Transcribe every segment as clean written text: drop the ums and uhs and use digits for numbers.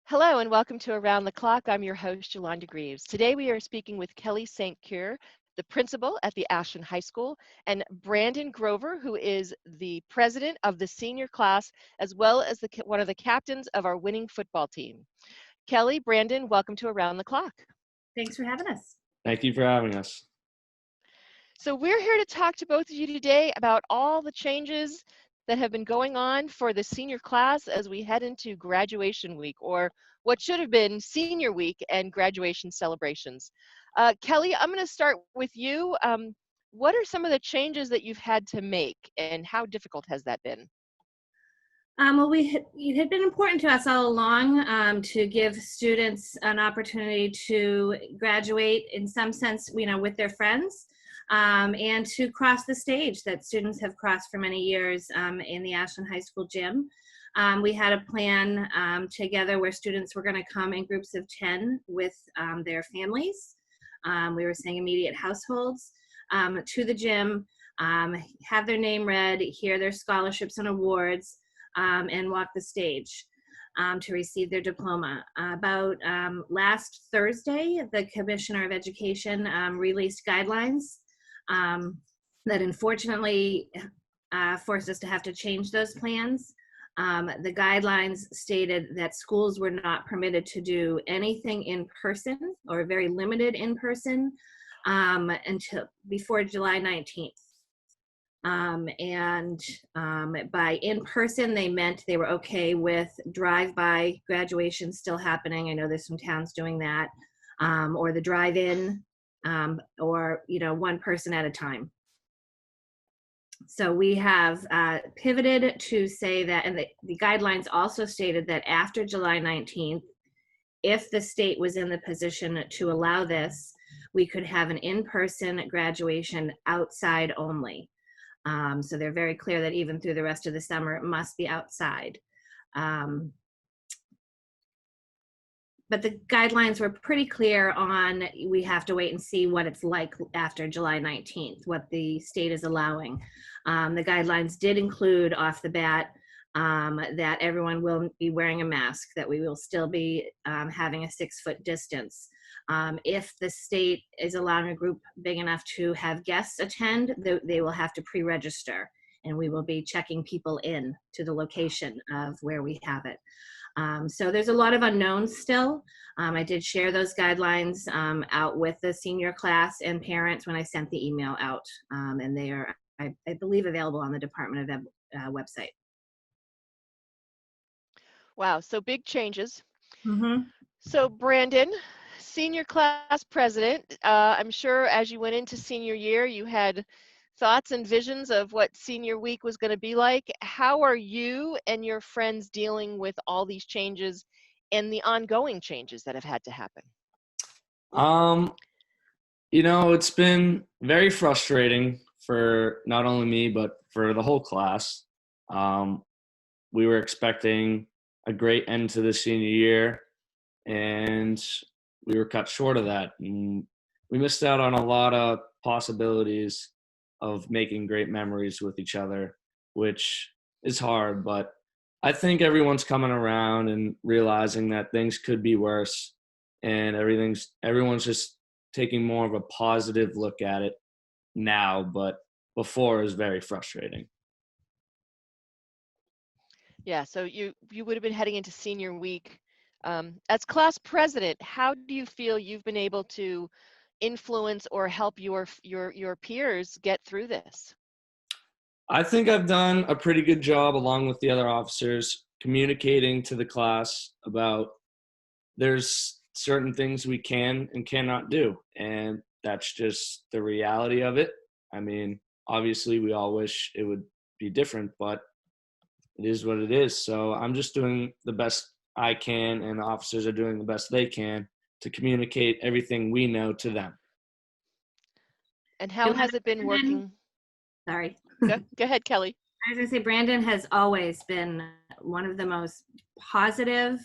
Hello and welcome to Around the Clock. I'm your host, Yolanda Greaves. Today we are speaking with Kelley St. Coeur, the principal at the Ashland High School, and Brandon Grover, who is the president of the senior class, as well as one of the captains of our winning football team. Kelley, Brandon, welcome to Around the Clock. Thanks for having us. Thank you for having us. So we're here to talk to both of you today about all the changes that have been going on for the senior class as we head into graduation week, or what should have been senior week and graduation celebrations. Kelley, I'm going to start with you. What are some of the changes that you've had to make, and how difficult has that been? Well, it had been important to us all along to give students an opportunity to graduate in some sense, with their friends, and to cross the stage that students have crossed for many years in the Ashland High School gym. We had a plan together where students were going to come in groups of 10 with their families. We were saying immediate households to the gym, have their name read, hear their scholarships and awards, and walk the stage to receive their diploma. About last Thursday, the Commissioner of Education released guidelines that unfortunately forced us to have to change those plans. The guidelines stated that schools were not permitted to do anything in person, or very limited in person, until before July 19th. By in person, they meant they were okay with drive-by graduation still happening. I know there's some towns doing that, or the drive-in, or one person at a time. So we have pivoted to say that, and the guidelines also stated that after July 19th, if the state was in the position to allow this, we could have an in-person graduation outside only. So they're very clear that even through the rest of the summer, it must be outside. But the guidelines were pretty clear on, we have to wait and see what it's like after July 19th, what the state is allowing. The guidelines did include off the bat that everyone will be wearing a mask, that we will still be having a 6-foot distance. If the state is allowing a group big enough to have guests attend, they will have to pre-register, and we will be checking people in to the location of where we have it. So there's a lot of unknowns still. I did share those guidelines out with the senior class and parents when I sent the email out, and they are, I believe, available on the Department of Ed website. Wow, so big changes. Mm-hmm. So Brandon, senior class president, I'm sure as you went into senior year, you had thoughts and visions of what senior week was going to be like. How are you and your friends dealing with all these changes and the ongoing changes that have had to happen? It's been very frustrating for not only me, but for the whole class. We were expecting a great end to the senior year, and we were cut short of that. And we missed out on a lot of possibilities of making great memories with each other, which is hard, but I think everyone's coming around and realizing that things could be worse, and everyone's just taking more of a positive look at it now, but before is very frustrating. Yeah, so you would have been heading into senior week. As class president, how do you feel you've been able to influence or help your peers get through this? I think I've done a pretty good job, along with the other officers, communicating to the class about there's certain things we can and cannot do, and that's just the reality of it. I mean, obviously we all wish it would be different, but it is what it is. So I'm just doing the best I can, and the officers are doing the best they can to communicate everything we know to them. And how has it been working? Sorry. Go ahead, Kelley. I was going to say, Brandon has always been one of the most positive,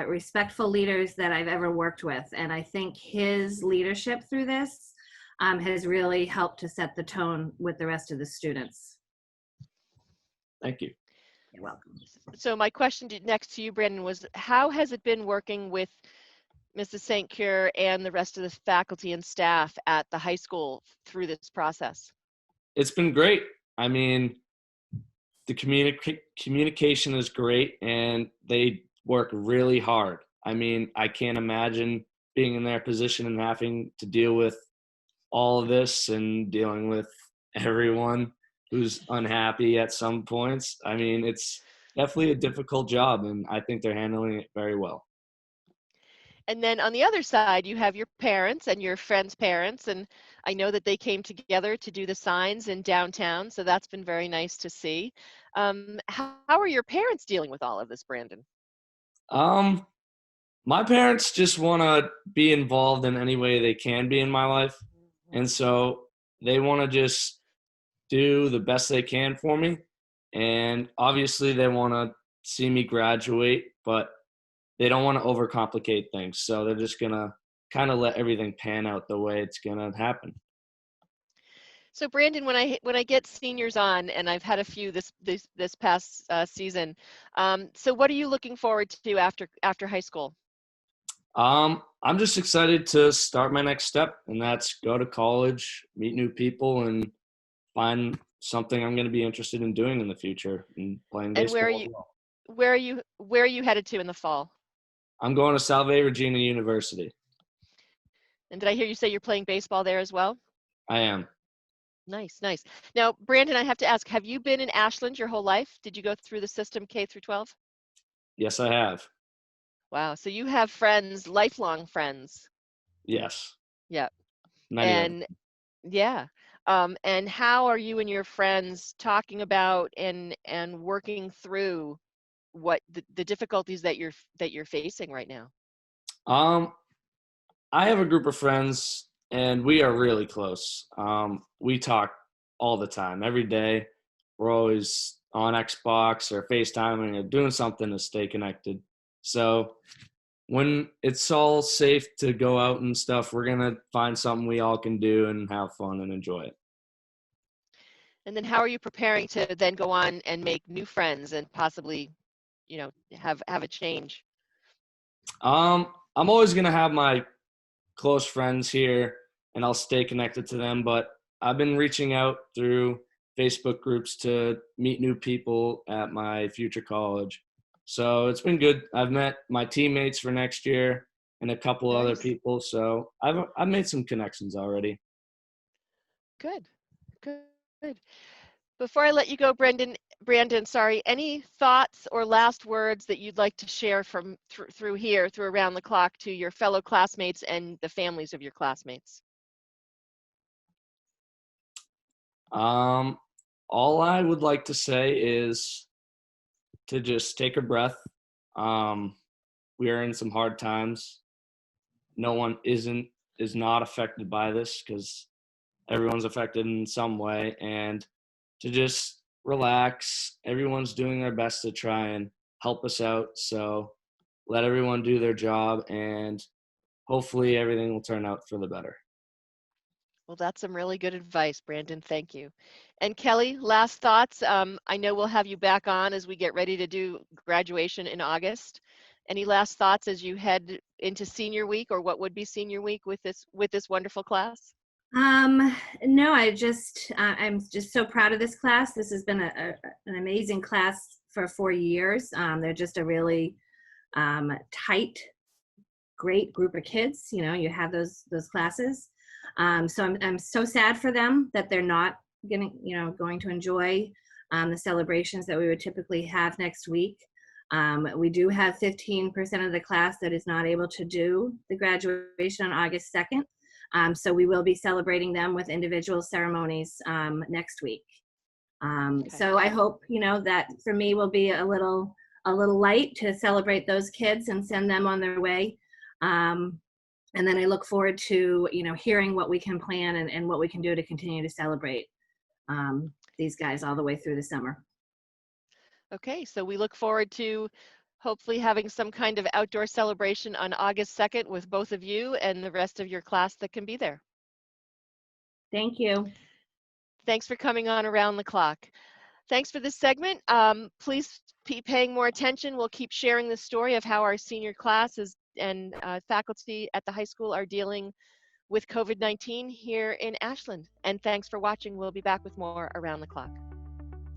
respectful leaders that I've ever worked with. And I think his leadership through this has really helped to set the tone with the rest of the students. Thank you. You're welcome. So my question next to you, Brandon, was how has it been working with Mrs. St. Coeur and the rest of the faculty and staff at the high school through this process? It's been great. I mean, the communication is great, and they work really hard. I mean, I can't imagine being in their position and having to deal with all of this and dealing with everyone who's unhappy at some points. I mean, it's definitely a difficult job, and I think they're handling it very well. And then on the other side, you have your parents and your friends' parents, and I know that they came together to do the signs in downtown, so that's been very nice to see. How are your parents dealing with all of this, Brandon? Um, my parents just want to be involved in any way they can be in my life, and so they want to just do the best they can for me. And obviously, they want to see me graduate, but they don't want to overcomplicate things. So they're just going to kind of let everything pan out the way it's going to happen. So Brandon, when I get seniors on, and I've had a few this past season, so what are you looking forward to after high school? I'm just excited to start my next step, and that's go to college, meet new people, and find something I'm going to be interested in doing in the future and playing And baseball as well. where are you headed to in the fall? I'm going to Salve Regina University. And did I hear you say you're playing baseball there as well? I am. Nice, nice. Now, Brandon, I have to ask, have you been in Ashland your whole life? Did you go through the system K through 12? Yes, I have. Wow, so you have friends, lifelong friends. Yes. Yeah. Many of them. And yeah. And how are you and your friends talking about and working through what the difficulties that you're facing right now? I have a group of friends, and we are really close. We talk all the time, every day. We're always on Xbox or FaceTiming or doing something to stay connected. So when it's all safe to go out and stuff, we're going to find something we all can do and have fun and enjoy it. And then how are you preparing to then go on and make new friends and possibly, have a change? I'm always going to have my close friends here, and I'll stay connected to them, but I've been reaching out through Facebook groups to meet new people at my future college. So it's been good. I've met my teammates for next year and a couple other Nice. people. So I've made some connections already. Good, good. Before I let you go, Brandon, sorry, any thoughts or last words that you'd like to share from through around the clock to your fellow classmates and the families of your classmates? All I would like to say is to just take a breath. We are in some hard times. No one is not affected by this because everyone's affected in some way, and to just relax. Everyone's doing their best to try and help us out. So let everyone do their job, and hopefully everything will turn out for the better. Well, that's some really good advice, Brandon. Thank you. And Kelley, last thoughts. I know we'll have you back on as we get ready to do graduation in August. Any last thoughts as you head into senior week, or what would be senior week with this wonderful class? No, I'm just so proud of this class. This has been an amazing class for 4 years. They're just a really tight, great group of kids. You have those classes. So I'm so sad for them that they're not going to enjoy the celebrations that we would typically have next week. We do have 15% of the class that is not able to do the graduation on August 2nd. So we will be celebrating them with individual ceremonies next week. Okay. So I hope that for me will be a little light to celebrate those kids and send them on their way. And then I look forward to hearing what we can plan and what we can do to continue to celebrate these guys all the way through the summer. Okay, so we look forward to hopefully having some kind of outdoor celebration on August 2nd with both of you and the rest of your class that can be there. Thank you. Thanks for coming on Around the Clock. Thanks for this segment. Please be paying more attention. We'll keep sharing the story of how our senior classes and faculty at the high school are dealing with COVID-19 here in Ashland. And thanks for watching. We'll be back with more around the clock.